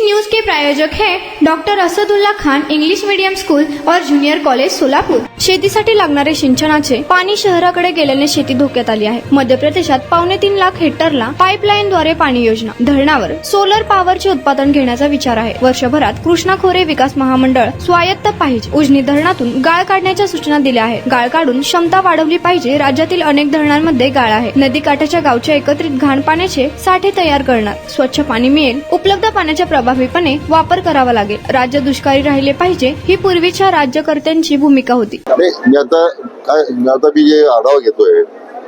News के प्रायोजक हैं doctor Asadullah Khan English medium school और जूनियर कॉलेज सोलापूर। शेतीसाठी लागणारे सिंचनाचे पाणी शहराकडे गेल्याने शेती धोक्यात आली आहे। मध्य प्रदेशात 3.25 लाख हेक्टरला पाईपलाईनद्वारे पाणी योजना, धरणावर सोलर पॉवरचे उत्पादन घेण्याचा विचार आहे। वर्षभरात कृष्णा खोरे विकास महामंडळ स्वायत्त पाहिजे। उजनी धरणातून गाळ काढण्याच्या सूचना दिल्या आहेत। गाळ काढून क्षमता वाढवली पाहिजे। राज्यातील अनेक धरणांमध्ये गाळ आहे। नदीकाठाच्या गावच्या एकत्रित घाण पाण्याचे साठे तयार करणार, स्वच्छ पाणी मिळेल, उपलब्ध पाण्याचा प्रभावीपणे वापर करावा लागेल। राज्य दुष्काळी राहिले पाहिजे ही पूर्वीच्या राज्यकर्त्यांची भूमिका होती। मी आता जे आढावा घेतोय,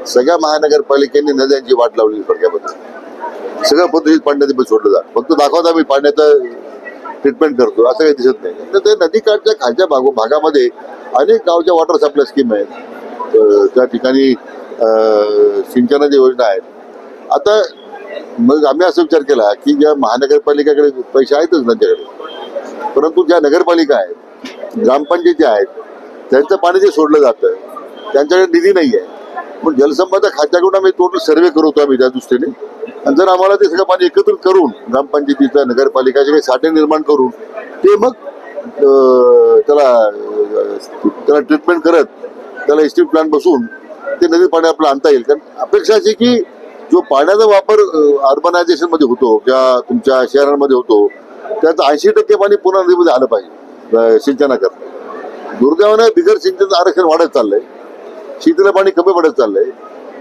सगळ्या महानगरपालिकेने नद्यांची वाट लावली थोडक्यामध्ये। सगळं पद्धतीत पाण्यात सोडलं जात, फक्त दाखवता मी पाण्याचं ट्रीटमेंट करतो असं काही दिसत नाही। तर ते नदीकाठच्या खालच्या भागामध्ये अनेक गावच्या वॉटर सप्लाय स्कीम आहेत, त्या ठिकाणी सिंचनाच्या योजना आहेत। आता मग आम्ही असा विचार केला की ज्या महानगरपालिकेकडे पैसे आहेतच त्यांच्याकडे, परंतु ज्या नगरपालिका आहेत, ग्रामपंचायती आहेत, त्यांचं पाणी जे सोडलं जातं त्यांच्याकडे निधी नाही आहे। मग जलसंपदा खात्याकडून आम्ही टोटल सर्वे करतो आम्ही त्या दृष्टीने, आणि जर आम्हाला ते सगळं पाणी एकत्रित करून ग्रामपंचायतीचा नगरपालिकाचे काही साठे निर्माण करून ते मग त्याला ट्रीटमेंट करत त्याला एस्टिमेट प्लॅन बसून ते नदी पाणी आपल्याला आणता येईल। कारण अपेक्षा अशी की जो पाण्याचा वापर अर्बनायझेशन मध्ये होतो किंवा तुमच्या शहरांमध्ये होतो त्याचं 80% पाणी पुन्हा नदीमध्ये आलं पाहिजे सिंचनाकरता। दुर्दैवाने बिगर सिंचनाचं आरक्षण वाढत चाललंय, शेतीला पाणी कमी पडत चाललंय,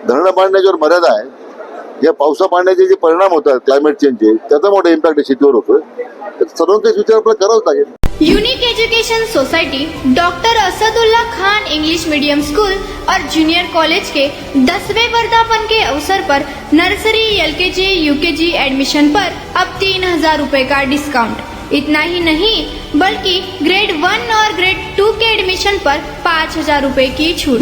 धरणं बांधण्याच्यावर मर्यादा आहे। या पावसा पाण्याचे जे परिणाम होतात क्लायमेट चेंजचे, त्याचा मोठा इम्पॅक्ट शेतीवर होतोय। तर सर्वांचा विचार आपल्याला करावाच लागेल। Unique education society doctor Asadullah Khan English medium school और जूनियर कॉलेज के 10वें वर्धापन के अवसर पर नर्सरी, LKG, UKG एडमिशन पर अब 3000 रुपए का डिस्काउंट। इतना ही नहीं बल्कि ग्रेड 1 और ग्रेड 2 के एडमिशन पर 5000 रुपए की छूट।